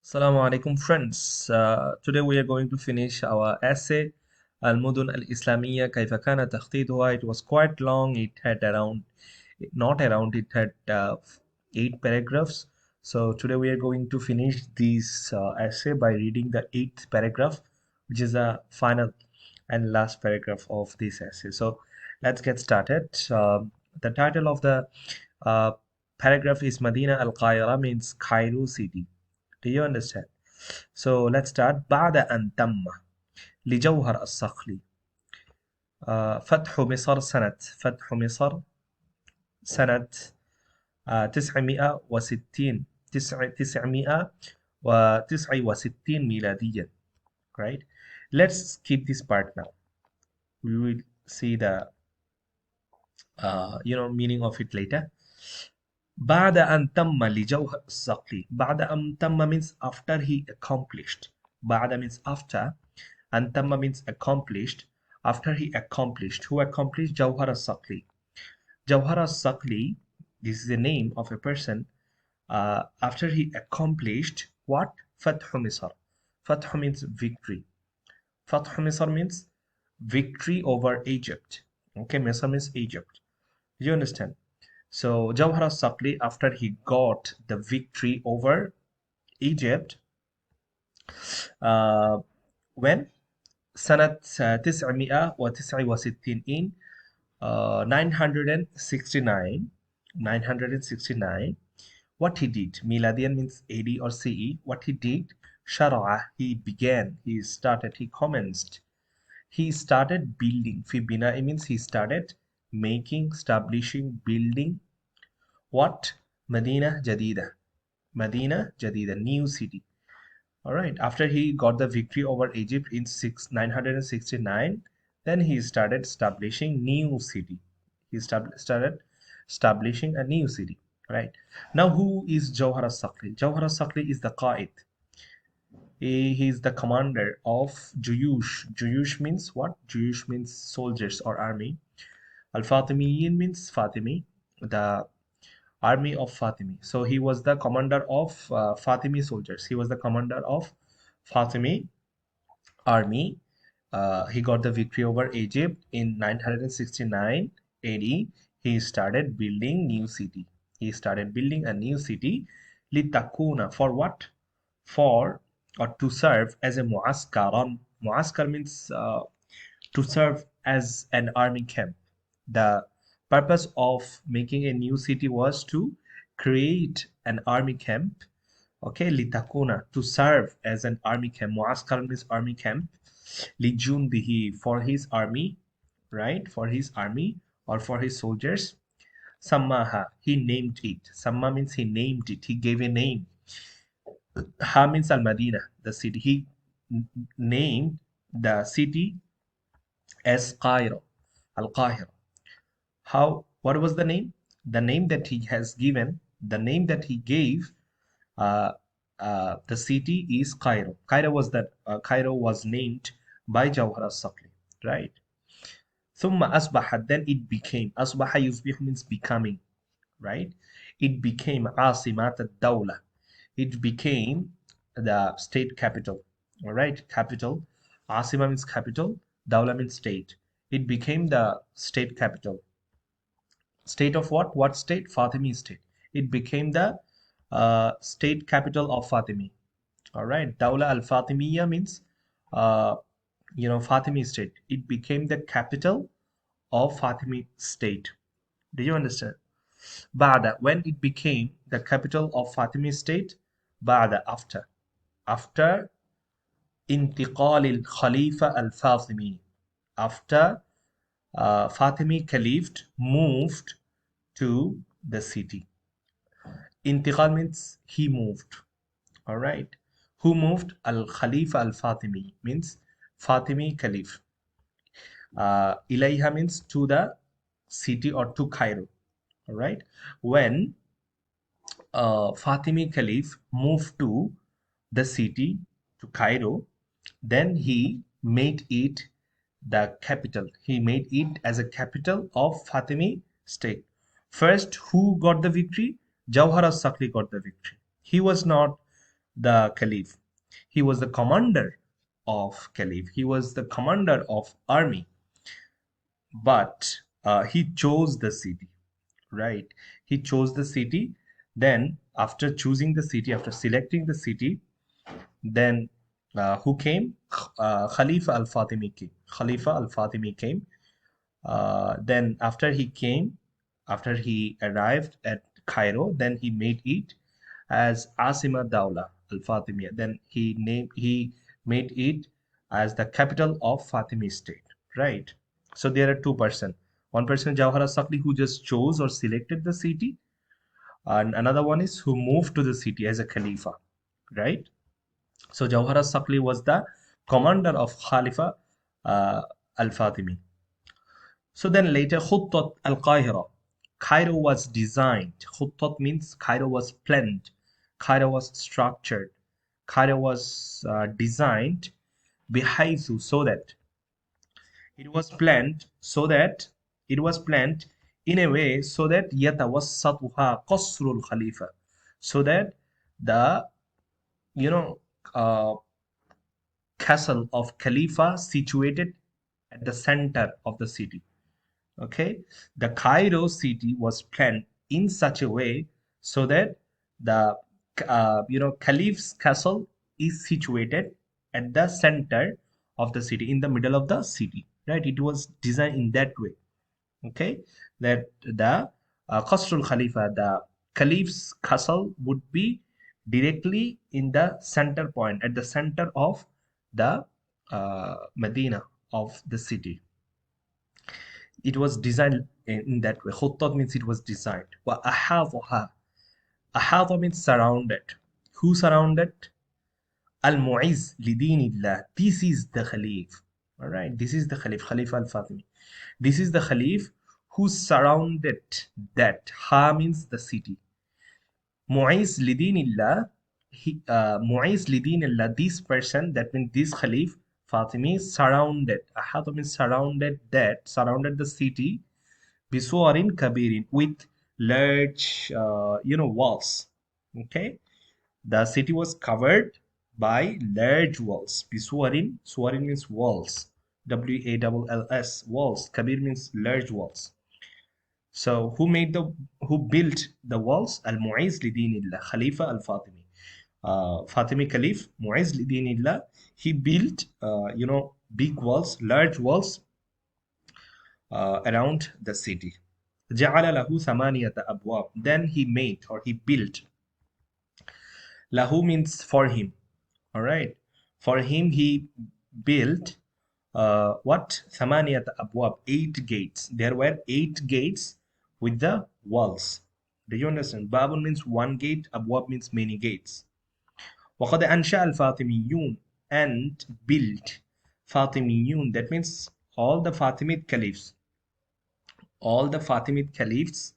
Assalamu alaikum friends. Today we are going to finish our essay المدن الإسلامية كيف كان تخطيطها. It was quite long. It had around, not around, it had 8 paragraphs. So today we are going to finish this essay by reading the 8th paragraph, which is the final and last paragraph of this essay. So let's get started. The title of the uh, paragraph is Medina al-Qaira, means Cairo city. Do you understand? So let's start. بعد أن تم لجوهر الصقلي فتح مصر سنة 960 969 ميلاديا. Right? Let's skip this part now. We will see the meaning of it later. بعد أن تم لجوهر الصقلي. بعد أن تم means after he accomplished. بعد means after. And tamma means accomplished. After he accomplished. Who accomplished? Jawhar al-Saqli. Jawhar al-Saqli, this is the name of a person. After he accomplished what? Fathu Misr. Fathu means victory. Fathu Misr means victory over Egypt. Okay, Misr means Egypt. You understand? So Jawhar al-Saqli, after he got the victory over Egypt, when سنة 969 in 969 what he did. Miladian means AD or CE. What he did, شرع, he began, he started, he commenced, he started building. في بناء means he started making, establishing, building what? Medina Jadida. Medina Jadida, new city. All right, after he got the victory over Egypt in 969, then he started establishing new city. He started establishing a new city. Right. Now, who is Jawhar al-Saqli? Jawhar al-Saqli is the Qa'id. He is the commander of Juyush. Juyush means what? Juyush means soldiers or army. Al-Fatimiyin means Fatimi, the army of Fatimi. So he was the commander of Fatimi soldiers. He was the commander of Fatimi army. He got the victory over Egypt in 969 AD. He started building new city. He started building a new city. Litakuna, for what? For or to serve as a muaskaran. Muaskar means to serve as an army camp. The purpose of making a new city was to create an army camp. Okay, litakuna, to serve as an army camp. Muaskar means army camp. Lijundihi, for his army, right? For his army or for his soldiers. Sammaha, he named it. Samma means he named it. He gave a name. Ha means Al Madina, the city. He named the city as Cairo, Al Qahira. How? What was the name? The name that he has given, the name that he gave, uh, the city is Cairo. Cairo was named by Jawhar al-Saqli, right? ثم أصبحت, then it became. أصبح يصبح means becoming, right? It became عاصمة الدولة. It became the state capital. All right, capital. Asima means capital. Dawla means state. It became the state capital. State of what? What state? Fatimi state. It became the state capital of Fatimi. All right. Dawla al-Fatimiyya means, uh, Fatimi state. It became the capital of Fatimi state. Do you understand? Ba'da, when it became the capital of Fatimi state. Ba'da, after انتقال الخليفة الفاطمي, after Fatimi Caliph moved to the city. Intiqal means he moved. All right. Who moved? Al Khalifa al Fatimi means Fatimi Caliph. Ilayha means to the city or to Cairo. All right. When Fatimi Caliph moved to the city, to Cairo, then he made it the capital. He made it as a capital of Fatimi state. First, who got the victory? Jawhar al-Saqli got the victory. He was not the caliph. He was the commander of caliph. He was the commander of army, but he chose the city, right? He chose the city. Then, after choosing the city, after selecting the city, then who came? Khalifa al Fatimi came. Khalifa al Fatimi came. Then, after he arrived at Cairo, then he made it as Asima Dawla al Fatimiyya. Then he made it as the capital of Fatimi state, right? So there are two person. One person Jawhara Sakli who just chose or selected the city, and another one is who moved to the city as a Khalifa, right? So Jawhara Sakli was the commander of Khalifa al Fatimi. So then later, Khuttat al-Qahira. Cairo was designed. Khuttat means Cairo was planned. Cairo was structured. Cairo was designed بحيث so that it was planned so that it was planned in a way so that يتوسطها قصر الخليفة, so that the you know uh, castle of Khalifa situated at the center of the city. Okay, the Cairo city was planned in such a way so that the Caliph's castle is situated at the center of the city, in the middle of the city, right? It was designed in that way. Okay, that the Qasrul Khalifa, the Caliph's castle, would be directly in the center point, at the center of the Medina, of the city. It was designed in that way. خطط means it was designed. وأحاطها. أحاط means surrounded. Who surrounded? المعز لدين الله. This is the Khalif. All right. This is the Khalif, Khalifa al-Fatimi. This is the Khalif who surrounded that. Ha means the city. Mu'izz lidinillah, Mu'izz lidinillah, this person, that means this Khalif, Fatimi, surrounded. Ahata means surrounded that, surrounded the city, bisuarin kabirin, with large, walls. Okay, the city was covered by large walls. Bisuarin, suarin means walls. WALLS, walls. Kabir means large walls. So who built the walls? Al Mu'izz lidinillah, Khalifa al Fatimi. Fatimi Caliph, Mu'izz lidinillah, he built big walls, large walls around the city. جعل له ثمانية أبواب. Then he made or he built. Lahu means for him. All right. For him he built what? ثمانية أبواب, 8 gates. There were 8 gates with the walls. Do you understand? Babun means one gate, Abwab means many gates. وقد أنشأ الفاطميون, and built. Fatimiyun, that means all the Fatimid caliphs. All the Fatimid caliphs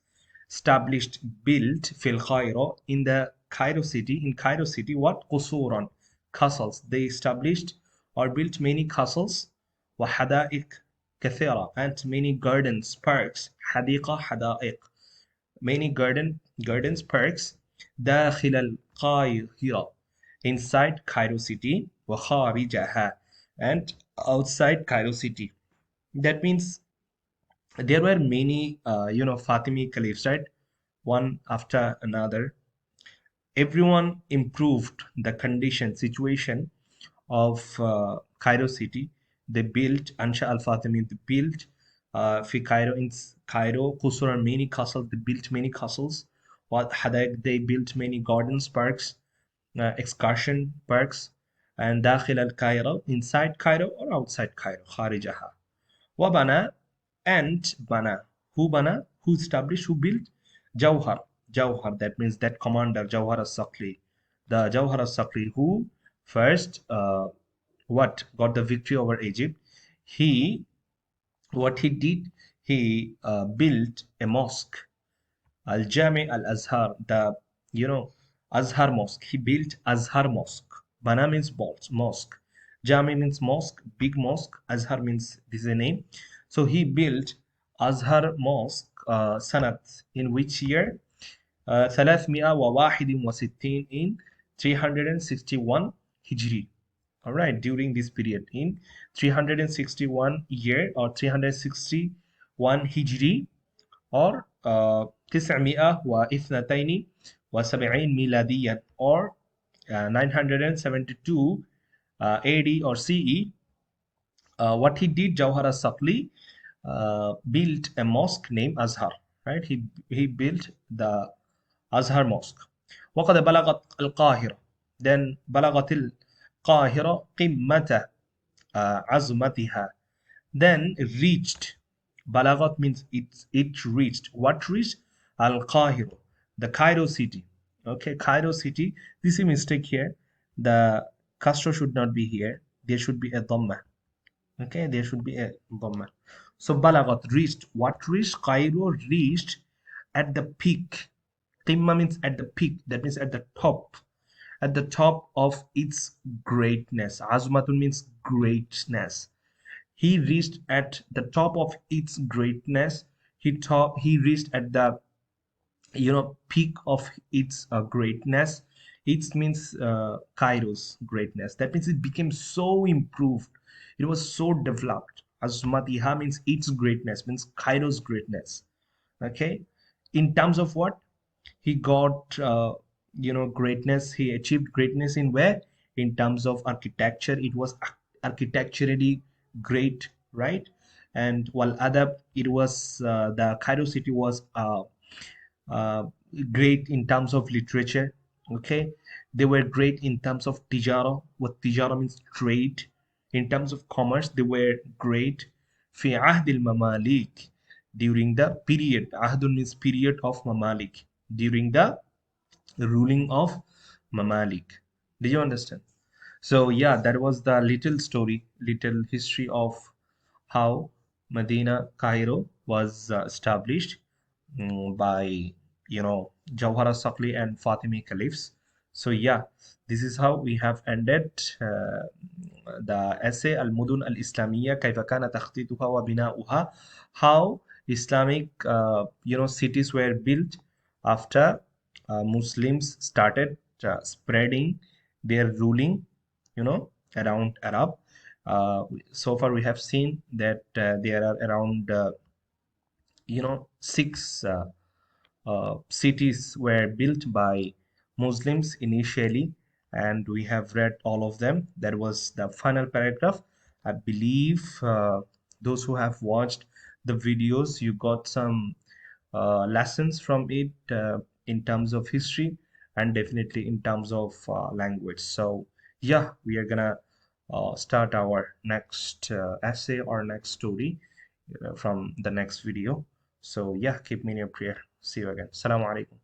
established, built fil Cairo, in the Cairo city. In Cairo city, what? Qusuran, castles. They established or built many castles. وحدائق كثيرة, and many gardens, parks. حديقة, حدائق, many gardens, parks. داخل القاهرة, inside Cairo city. وخارجها, and outside Cairo city. That means there were many Fatimi caliphs, right? One after another. Everyone improved the condition, situation of Cairo city. They built Ansha al Fatimi, they built في Cairo, in Cairo Qusur, and many castles. They built many castles. What Hadaq, they built many gardens, parks, excursion parks. And داخل القاهرة, inside Cairo or outside Cairo, خارجها. وبنى, and bana. Who bana? Who established? Who built? Jawhar. Jawhar, that means that commander, Jawhar al-Sakli. The Jawhar al-Sakli who first what? Got the victory over Egypt. He, what he did? He built a mosque. Al-Jami al-Azhar, the, Azhar mosque. He built Azhar mosque. Bana means mosque. Jami means mosque, big mosque. Azhar means, this is a name. So he built Azhar mosque, Sanat, in which year? 361, in 361 Hijri. All right, during this period in 361 year or 361 Hijri or 972 ميلاديا or 972 AD or CE. What he did, Jawhar Sapli built a mosque named Azhar. Right, he built the Azhar mosque. وقد بلغت القاهرة. Then بلغت القاهرة قمة عظمتها. Then reached. Balagat means it reached. What reached? Al Cairo, the Cairo city. Okay, Cairo city. This is a mistake here. The Castro should not be here. There should be a dhamma. Okay, there should be a dhamma. So Balagat reached. What reached? Cairo reached at the peak. Qimma means at the peak. That means at the top. At the top of its greatness. Azmatun means greatness. He reached at the top of its greatness. He reached at the peak of its greatness. It means Cairo's greatness. That means it became so improved. It was so developed. Azmatiha means its greatness, means Cairo's greatness. Okay, in terms of what he got, greatness. He achieved greatness in where? In terms of architecture, it was architecturally great, right? And while adab, it was the Cairo city was uh, great in terms of literature. Okay, they were great in terms of tijara. What tijara means, trade. In terms of commerce, they were great. في عهد المماليك, during the period. Ahdun means period of Mamalik, during the ruling of Mamalik. Did you understand? So yeah, that was the little story, little history of how Medina, Cairo was established by Jawhara Sakli and Fatimi caliphs. So yeah, this is how we have ended the essay Al-Mudun Al-Islamiyya كيف كان تخطيطها وبناؤها, how Islamic cities were built after Muslims started spreading their ruling around Arab. So far we have seen that there are around six cities were built by Muslims initially, and we have read all of them. That was the final paragraph. I believe those who have watched the videos, you got some lessons from it in terms of history and definitely in terms of language. So, yeah, we are gonna start our next essay or next story from the next video. So, yeah, keep me in your prayer. See you again. Assalamu alaikum.